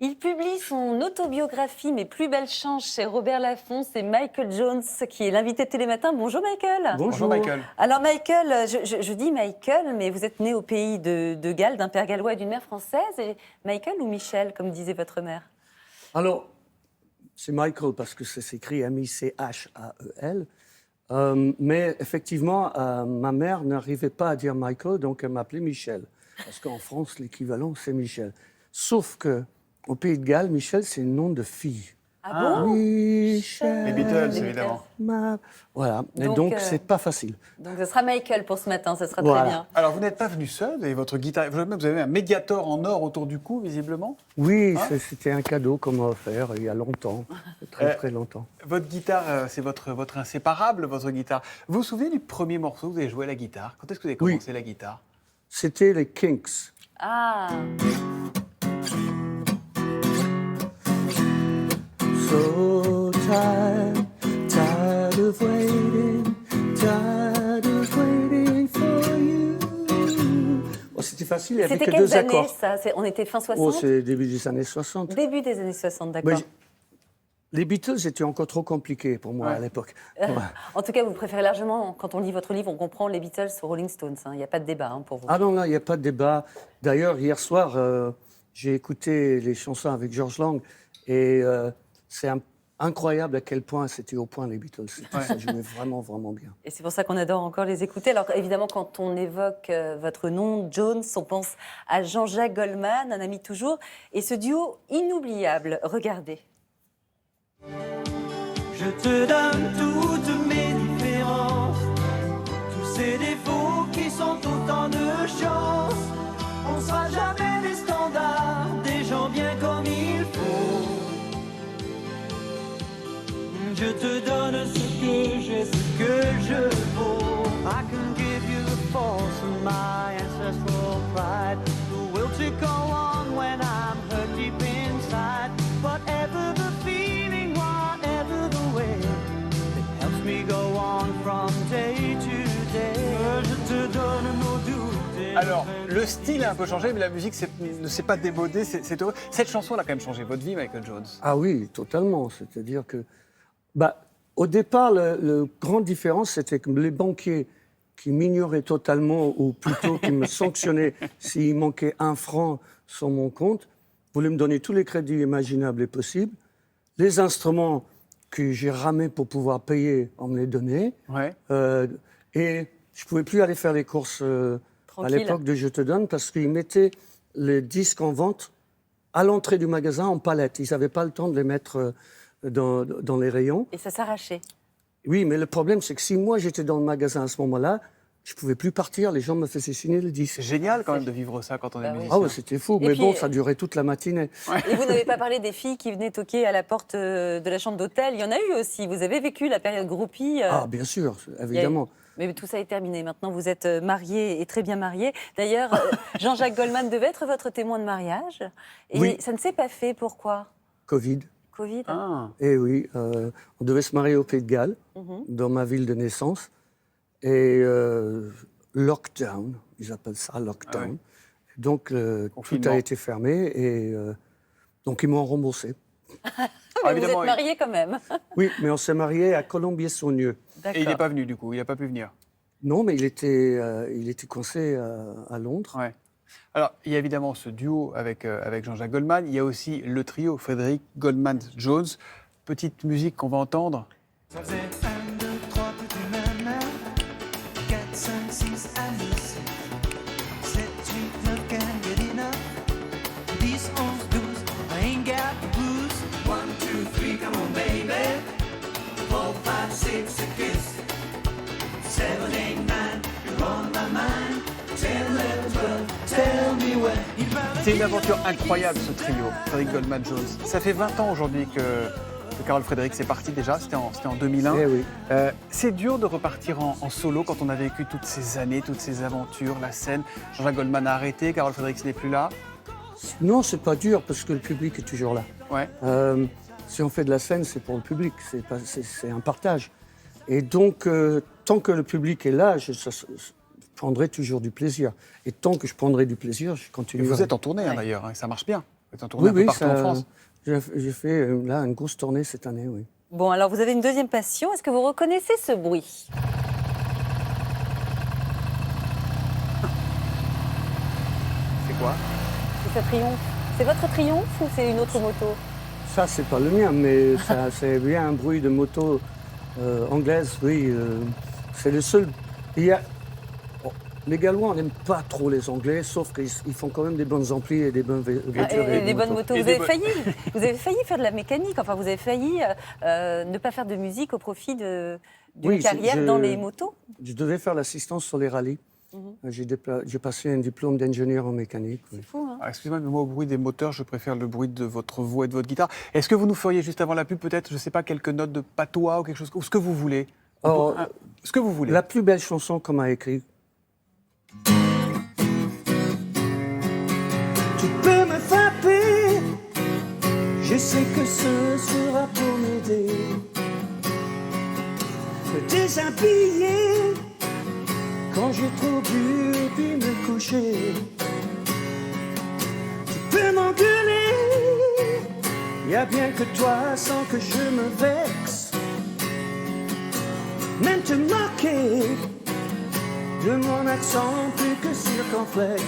Il publie son autobiographie Mes plus belles chances chez Robert Laffont. C'est Michael Jones qui est l'invité de Télématin. Bonjour Michael. Bonjour Michael. Alors Michael, je dis Michael, mais vous êtes né au pays de Galles, d'un père gallois et d'une mère française. Et Michael ou Michel, comme disait votre mère? Alors, c'est Michael parce que ça s'écrit M-I-C-H-A-E-L. Mais effectivement, ma mère n'arrivait pas à dire Michael, donc elle m'appelait Michel. Parce qu'en France, l'équivalent, c'est Michel. Sauf que au Pays de Galles, Michel, c'est le nom de fille. Ah bon? Michel. Les Beatles, évidemment. Voilà. Et Donc, donc, c'est pas facile. Donc ce sera Michael pour ce matin, ce sera Voilà. très bien. Alors, vous n'êtes pas venu seul, et votre guitare, vous avez un médiator en or autour du cou, visiblement. Oui, Hein c'était un cadeau qu'on m'a offert il y a longtemps, très très longtemps. Votre guitare, c'est votre inséparable, votre guitare. Vous vous souvenez du premier morceau que vous avez joué à la guitare? Quand est-ce que vous avez commencé la guitare? C'était les Kinks. Ah, So tired, tired of waiting for you. Oh, c'était facile, il n'y avait c'était que quelles deux années accords. ça? On était fin 60? Oh, c'est début des années 60. Début des années 60, d'accord. Mais les Beatles étaient encore trop compliqués pour moi à l'époque. Ouais. En tout cas, vous préférez largement, quand on lit votre livre, on comprend les Beatles aux Rolling Stones. Il n'y a pas de débat pour vous. Ah non, là, il n'y a pas de débat. D'ailleurs, hier soir, j'ai écouté les chansons avec George Lang et c'est incroyable à quel point c'était au point les Beatles. Ça jouait vraiment, vraiment bien. Et c'est pour ça qu'on adore encore les écouter. Alors évidemment, quand on évoque votre nom, Jones, on pense à Jean-Jacques Goldman, un ami toujours, et ce duo inoubliable. Regardez. Je te donne toutes mes différences, tous ces défauts qui sont autant de chance. On sera jamais des standards, des gens bien comme il faut. Je te donne ce que j'ai, ce que je vaux. I can give you the force of my ancestral pride, the will to go on when I'm hurt deep inside. Whatever the feeling, whatever the way, it helps me go on from day to day. Je te donne nos doutes. Alors, le style a un peu changé, mais la musique ne s'est pas démodée, c'est heureux. Cette chanson, elle a quand même changé votre vie, Michael Jones. Ah oui, totalement. C'est-à-dire que, au départ, la grande différence, c'était que les banquiers qui m'ignoraient totalement, ou plutôt qui me sanctionnaient s'il manquait 1 franc sur mon compte, voulaient me donner tous les crédits imaginables et possibles. Les instruments que j'ai ramés pour pouvoir payer, on me les donnait. Ouais. Et je ne pouvais plus aller faire les courses à Tranquille. l'époque de Je te donne parce qu'ils mettaient les disques en vente à l'entrée du magasin en palette. Ils n'avaient pas le temps de les mettre dans les rayons. Et ça s'arrachait. Oui, mais le problème, c'est que si moi j'étais dans le magasin à ce moment-là, je ne pouvais plus partir. Les gens me faisaient signer le disque. C'est génial quand même de vivre ça quand on est Bah oui. musicien. Ah ouais, c'était fou. Et Mais puis, bon, ça durait toute la matinée. Et vous n'avez pas parlé des filles qui venaient toquer à la porte de la chambre d'hôtel. Il y en a eu aussi. Vous avez vécu la période groupie. Ah, bien sûr, évidemment. Mais tout ça est terminé. Maintenant, vous êtes marié et très bien marié. D'ailleurs, Jean-Jacques Goldman devait être votre témoin de mariage. Et Oui. ça ne s'est pas fait. Pourquoi? Covid. Covid. Ah. Et oui, on devait se marier au Pays de Galles, dans ma ville de naissance. Et lockdown, ils appellent ça lockdown. Ah ouais. Donc, tout Confinement. a été fermé et donc ils m'ont remboursé. Mais vous êtes évidemment, marié quand même. Oui, mais on s'est marié à Colombier-Saunieux. Et il n'est pas venu du coup, il n'a pas pu venir. Non, mais il était coincé à Londres. Ouais. Alors, il y a évidemment ce duo avec Jean-Jacques Goldman. Il y a aussi le trio Frédéric Goldman-Jones. Petite musique qu'on va entendre. Ça faisait 1, 2, 3, petit nana, 4, 5, 6, Alice, 7, 8, 9, can't get enough, 10, 11, 12, I ain't got the blues, 1, 2, 3, come on baby, 4, 5, 6, a kiss, 7, 8, 9, you're on my mind, 10, 11, 12, tell me when. C'est une aventure incroyable ce trio, Frédéric Goldman-Jones. Ça fait 20 ans aujourd'hui que Carole Frédéric c'est parti déjà, c'était en 2001. Eh oui. C'est dur de repartir en solo quand on a vécu toutes ces années, toutes ces aventures, la scène. Jean-Jacques Goldman a arrêté, Carole Frédéric n'est plus là. Non, c'est pas dur parce que le public est toujours là. Ouais. Si on fait de la scène, c'est pour le public, c'est un partage. Et donc, tant que le public est là, je prendrai toujours du plaisir. Et tant que je prendrai du plaisir, je Et continuerai. vous êtes en tournée Ouais. d'ailleurs, hein, ça marche bien. Vous êtes en tournée Oui, un peu partout en France. j'ai fait là une grosse tournée cette année, oui. Bon, alors vous avez une deuxième passion. Est-ce que vous reconnaissez ce bruit? C'est quoi? C'est sa triomphe. C'est votre triomphe ou c'est une autre moto? Ça, c'est pas le mien, mais ça, c'est bien un bruit de moto anglaise, oui. C'est le seul. Il y a... bon, les Gallois, on n'aime pas trop les Anglais, sauf qu'ils font quand même des bonnes amplis et des bonnes voitures. Et des bonnes motos. Et Vous des avez failli faire de la mécanique. Enfin, vous avez failli ne pas faire de musique au profit d'une Oui, carrière dans les motos. Je devais faire l'assistance sur les rallyes. J'ai passé un diplôme d'ingénieur en mécanique. Oui. C'est fou, hein? Ah, excusez-moi, mais moi, au bruit des moteurs, je préfère le bruit de votre voix et de votre guitare. Est-ce que vous nous feriez, juste avant la pub, peut-être, je ne sais pas, quelques notes de patois ou quelque chose, ou ce que vous voulez? Alors, Ce que vous voulez. la plus belle chanson qu'on m'a écrite. Tu peux me frapper, je sais que ce sera pour m'aider. Me déshabiller quand j'ai trop bu et puis me coucher. Tu peux m'engueuler, y a bien que toi sans que je me vexe. Même te moquer de mon accent plus que circonflexe.